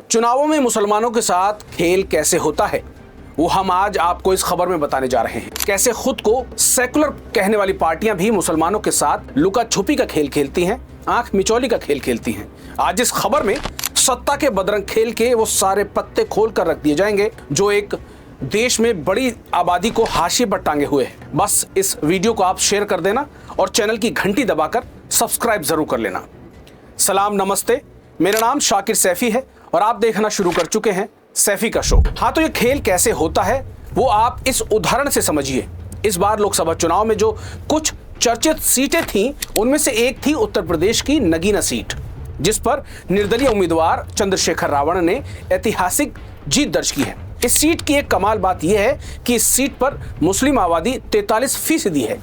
चुनावों में मुसलमानों के साथ खेल कैसे होता है वो हम आज आपको इस खबर में बताने जा रहे हैं। कैसे खुद को सेकुलर कहने वाली पार्टियां भी मुसलमानों के साथ लुका छुपी का खेल खेलती हैं, आंख मिचौली का खेल खेलती हैं। आज इस खबर में सत्ता के बदरंग खेल के वो सारे पत्ते खोल कर रख दिए जाएंगे जो एक देश में बड़ी आबादी को हाशिए पर टांगे हुए हैं। बस इस वीडियो को आप शेयर कर देना और चैनल की घंटी दबाकर सब्सक्राइब जरूर कर लेना। सलाम नमस्ते, मेरा नाम शाकिर सैफी है और आप देखना शुरू कर चुके हैं सैफी का शो। हाँ, तो ये खेल कैसे होता है वो आप इस उदाहरण से समझिए। इस बार लोकसभा चुनाव में जो कुछ चर्चित सीटें थीं उनमें से एक थी उत्तर प्रदेश की नगीना सीट, जिस पर निर्दलीय उम्मीदवार चंद्रशेखर रावण ने ऐतिहासिक जीत दर्ज की है। इस सीट की एक कमाल बात यह है कि इस सीट पर मुस्लिम आबादी 43% है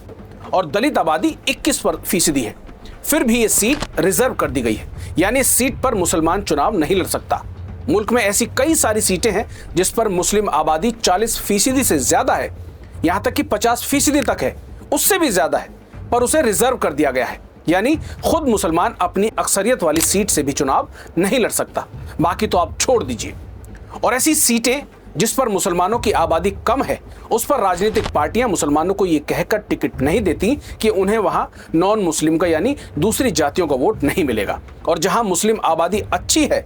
और दलित आबादी 21% है। फिर भी ये सीट रिजर्व कर दी गई है, यानी इस सीट पर मुसलमान चुनाव नहीं लड़ सकता। मुल्क में ऐसी कई सारी सीटें हैं जिस पर मुस्लिम आबादी 40% से ज्यादा है, यहां तक कि 50% तक है, उससे भी ज्यादा है, पर उसे रिजर्व कर दिया गया है, यानी खुद मुसलमान अपनी अक्सरियत वाली सीट से भी चुनाव नहीं लड़ सकता। बाकी तो आप छोड़ दीजिए। और ऐसी सीटें जिस पर मुसलमानों की आबादी कम है उस पर राजनीतिक पार्टियां मुसलमानों को ये कहकर टिकट नहीं देती कि उन्हें वहां नॉन मुस्लिम का यानी दूसरी जातियों का वोट नहीं मिलेगा। और जहां मुस्लिम आबादी अच्छी है,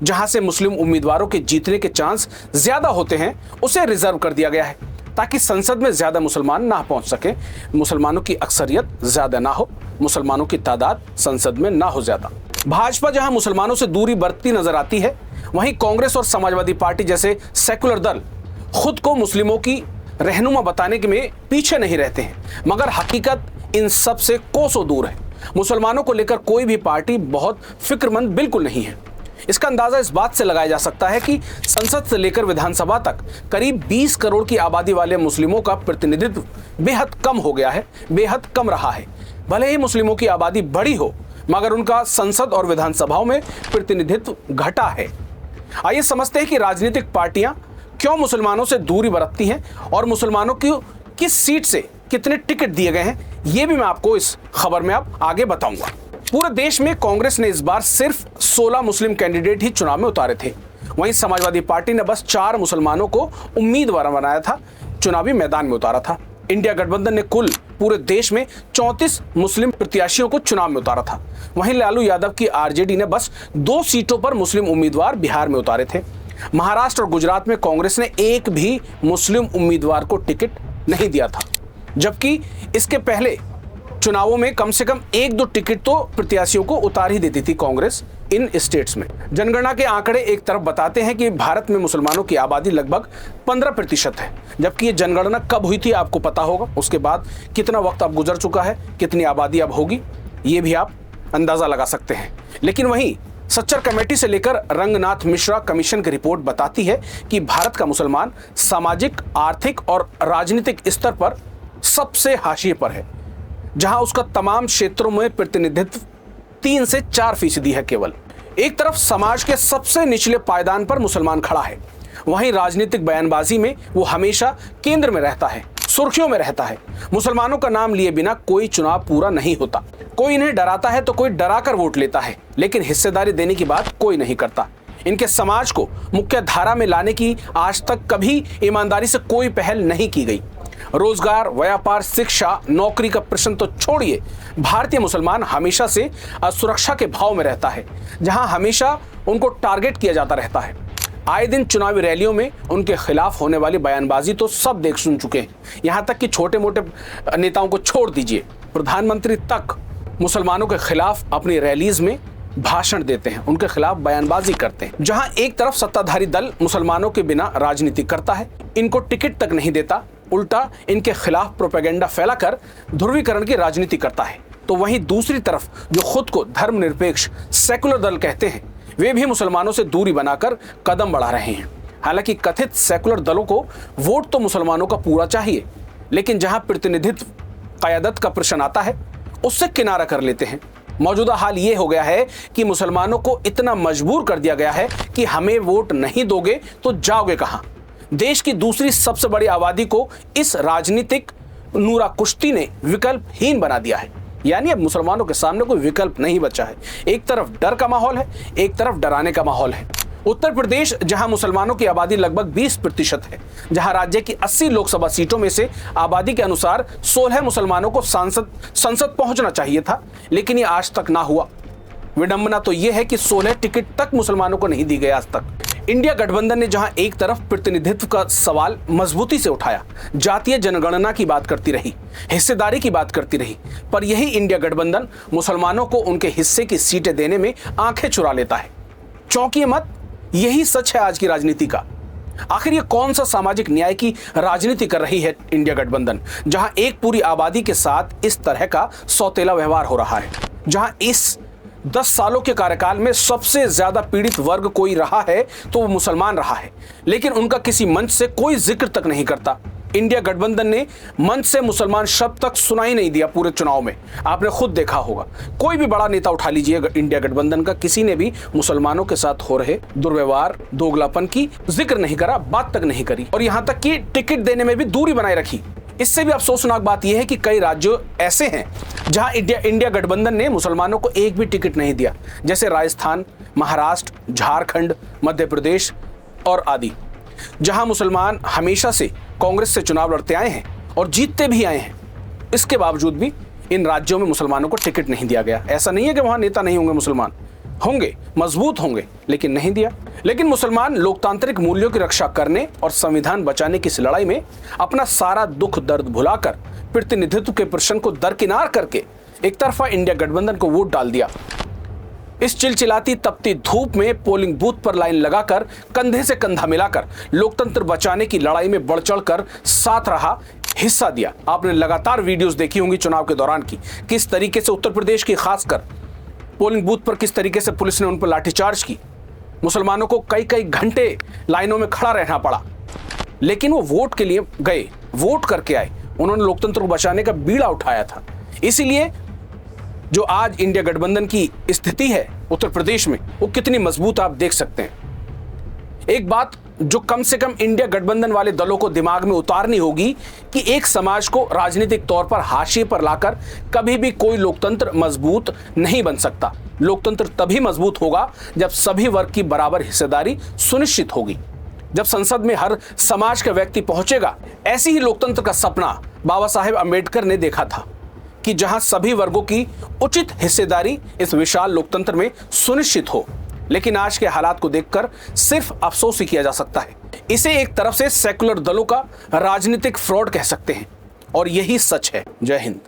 जहां से मुस्लिम उम्मीदवारों के जीतने के चांस ज्यादा होते हैं, उसे रिजर्व कर दिया गया है ताकि संसद में ज्यादा मुसलमान ना पहुंच सके, मुसलमानों की अक्सरियत ज्यादा ना हो, मुसलमानों की तादाद संसद में ना हो ज्यादा। भाजपा जहां मुसलमानों से दूरी बरतती नजर आती है, वहीं कांग्रेस और समाजवादी पार्टी जैसे सेकुलर दल खुद को मुस्लिमों की रहनुमा बताने के में पीछे नहीं रहते हैं, मगर हकीकत इन सब से कोसों दूर है। मुसलमानों को लेकर कोई भी पार्टी बहुत फिक्रमंद बिल्कुल नहीं है। इसका अंदाजा इस बात से लगाया जा सकता है कि संसद से लेकर विधानसभा तक करीब 20 करोड़ की आबादी वाले मुस्लिमों का प्रतिनिधित्व बेहद कम हो गया है, बेहद कम रहा है। भले ही मुस्लिमों की आबादी बड़ी हो, मगर उनका संसद और विधानसभाओं में प्रतिनिधित्व घटा है। आइए समझते हैं कि राजनीतिक पार्टियां क्यों मुसलमानों से दूरी बरतती हैं और मुसलमानों की किस सीट से कितने टिकट दिए गए हैं, यह भी मैं आपको इस खबर में अब आगे बताऊंगा। पूरे देश में कांग्रेस ने इस बार सिर्फ 16 मुस्लिम कैंडिडेट ही चुनाव में उतारे थे। वहीं समाजवादी पार्टी ने बस 4 मुसलमानों को उम्मीदवार बनाया था, चुनावी मैदान में उतारा था। इंडिया गठबंधन ने कुल पूरे देश में 34 मुस्लिम प्रत्याशियों को चुनाव में उतारा था। वहीं लालू यादव की आरजेडी ने बस 2 सीटों पर मुस्लिम उम्मीदवार बिहार में उतारे थे। महाराष्ट्र और गुजरात में कांग्रेस ने एक भी मुस्लिम उम्मीदवार को टिकट नहीं दिया था, जबकि इसके पहले चुनावों में कम से कम 1-2 टिकट तो प्रत्याशियों को उतार ही देती थी कांग्रेस इन स्टेट्स में। जनगणना के आंकड़े एक तरफ बताते हैं कि भारत में मुसलमानों की आबादी लगभग 15% है, जबकि ये जनगणना कब हुई थी आपको पता होगा। उसके बाद कितना वक्त अब गुजर चुका है, कितनी आबादी अब होगी, ये भी आप अंदाजा लगा सकते हैं। लेकिन वहीं सच्चर कमेटी से लेकर रंगनाथ मिश्रा कमीशन की रिपोर्ट बताती है कि भारत का मुसलमान सामाजिक, आर्थिक और राजनीतिक स्तर पर सबसे हाशिए पर है, जहां उसका तमाम क्षेत्रों में प्रतिनिधित्व 3 से 4% है केवल। एक तरफ समाज के सबसे निचले पायदान पर मुसलमान खड़ा है, वहीं राजनीतिक बयानबाजी में वो हमेशा केंद्र में रहता है, सुर्खियों में रहता है। मुसलमानों का नाम लिए बिना कोई चुनाव पूरा नहीं होता। कोई इन्हें डराता है तो कोई डराकर वोट लेता है, लेकिन हिस्सेदारी देने की बात कोई नहीं करता। इनके समाज को मुख्य धारा में लाने की आज तक कभी ईमानदारी से कोई पहल नहीं की गई। रोजगार, व्यापार, शिक्षा, नौकरी का प्रश्न तो छोड़िए, भारतीय मुसलमान हमेशा से असुरक्षा के भाव में रहता है, जहां हमेशा उनको टारगेट किया जाता रहता है। आए दिन चुनावी रैलियों में उनके खिलाफ होने वाली बयानबाजी तो सब देख सुन चुके हैं। यहां तक कि छोटे मोटे नेताओं को छोड़ दीजिए, प्रधानमंत्री तक मुसलमानों के खिलाफ अपनी रैलीज में भाषण देते हैं, उनके खिलाफ बयानबाजी करते हैं। जहां एक तरफ सत्ताधारी दल मुसलमानों के बिना राजनीति करता है, इनको टिकट तक नहीं देता, उल्टा इनके खिलाफ प्रोपेगेंडा फैलाकर ध्रुवीकरण की राजनीति करता है, तो वहीं दूसरी तरफ जो खुद को धर्मनिरपेक्ष सेकुलर दल कहते हैं, वे भी मुसलमानों से दूरी बनाकर कदम बढ़ा रहे हैं। हालांकि कथित सेकुलर दलों को वोट तो मुसलमानों का पूरा चाहिए, लेकिन जहां प्रतिनिधित्व, क़यादत का प्रश्न आता है, उससे किनारा कर लेते हैं। मौजूदा हाल ये हो गया है कि मुसलमानों को इतना मजबूर कर दिया गया है कि हमें वोट नहीं दोगे तो जाओगे कहां। देश की दूसरी सबसे बड़ी आबादी को इस राजनीतिक नूरा कुश्ती ने विकल्पहीन बना दिया है, यानी अब मुसलमानों के सामने कोई विकल्प नहीं बचा है। एक तरफ डर का माहौल है, एक तरफ डराने का माहौल है। उत्तर प्रदेश, जहां मुसलमानों की आबादी लगभग 20% है, जहां राज्य की 80 लोकसभा सीटों में से आबादी के अनुसार 16 मुसलमानों को संसद पहुंचना चाहिए था, लेकिन ये आज तक ना हुआ। विडंबना तो यह है कि 16 टिकट तक मुसलमानों को नहीं दी गई आज तक। इंडिया गठबंधन ने जहां एक तरफ प्रतिनिधित्व का सवाल मजबूती से उठाया, जातीय जनगणना की बात करती रही, हिस्सेदारी की बात करती रही, पर यही इंडिया गठबंधन मुसलमानों को उनके हिस्से की सीटें देने में आंखें चुरा लेता है। चौंकिए मत, यही सच है आज की राजनीति का। आखिर ये कौन सा सामाजिक न्याय की राजनीति कर रही है इंडिया गठबंधन, जहां एक पूरी आबादी के साथ इस तरह का सौतेला व्यवहार हो रहा है, जहां इस 10 सालों के कार्यकाल में सबसे ज्यादा पीड़ित वर्ग कोई रहा है तो वो मुसलमान रहा है, लेकिन उनका किसी मंच से कोई जिक्र तक नहीं करता। इंडिया गठबंधन ने मंच से मुसलमान शब्द तक सुनाई नहीं दिया पूरे चुनाव में। आपने खुद देखा होगा, कोई भी बड़ा नेता उठा लीजिए इंडिया गठबंधन का, किसी ने भी मुसलमानों के साथ हो रहे दुर्व्यवहार, दोगलापन की जिक्र नहीं करा, बात तक नहीं करी, और यहां तक कि टिकट देने में भी दूरी बनाए रखी। इससे भी अफसोसनाक बात यह है कि कई राज्यों ऐसे हैं जहां इंडिया गठबंधन ने मुसलमानों को एक भी टिकट नहीं दिया, जैसे राजस्थान, महाराष्ट्र, झारखंड, मध्य प्रदेश और आदि, जहां मुसलमान हमेशा से कांग्रेस से चुनाव लड़ते आए हैं और जीतते भी आए हैं। इसके बावजूद भी इन राज्यों में मुसलमानों को टिकट नहीं दिया गया। ऐसा नहीं है कि वहां नेता नहीं होंगे, मुसलमान होंगे, मजबूत होंगे, लेकिन नहीं दिया। लेकिन मुसलमान लोकतांत्रिक मूल्यों की रक्षा करने और संविधान बचाने की इस लड़ाई में अपना सारा दुख दर्द भुलाकर प्रतिनिधित्व के प्रश्न को दरकिनार करके एक तरफा इंडिया गठबंधन को वोट डाल दिया। इस चिलचिलाती तपती धूप में पोलिंग बूथ पर लाइन लगाकर, कंधे से कंधा मिलाकर लोकतंत्र बचाने की लड़ाई में बढ़ चढ़कर साथ रहा, हिस्सा दिया। आपने लगातार वीडियोस देखी होंगी चुनाव के दौरान की, किस तरीके से उत्तर प्रदेश की खासकर पोलिंग बूथ पर किस तरीके से पुलिस ने उन पर लाठीचार्ज की। मुसलमानों को कई कई घंटे लाइनों में खड़ा रहना पड़ा, लेकिन वो वोट के लिए गए, वोट करके आए, उन्होंने लोकतंत्र को बचाने का बीड़ा उठाया था। इसीलिए जो आज इंडिया गठबंधन की स्थिति है उत्तर प्रदेश में, वो कितनी मजबूत आप देख सकते हैं। एक बात जो कम से कम इंडिया गठबंधन वाले दलों को दिमाग में उतारनी होगी कि एक समाज को राजनीतिक तौर पर हाशिए पर लाकर कभी भी कोई लोकतंत्र मजबूत नहीं बन सकता। लोकतंत्र तभी मजबूत होगा जब सभी वर्ग की बराबर हिस्सेदारी सुनिश्चित होगी, जब संसद में हर समाज का व्यक्ति पहुंचेगा। ऐसी ही लोकतंत्र का सपना बाबा साहेब अंबेडकर ने देखा था कि जहां सभी वर्गों की उचित हिस्सेदारी इस विशाल लोकतंत्र में सुनिश्चित हो। लेकिन आज के हालात को देखकर सिर्फ अफसोस ही किया जा सकता है। इसे एक तरफ से सेकुलर दलों का राजनीतिक फ्रॉड कह सकते हैं, और यही सच है। जय हिंद।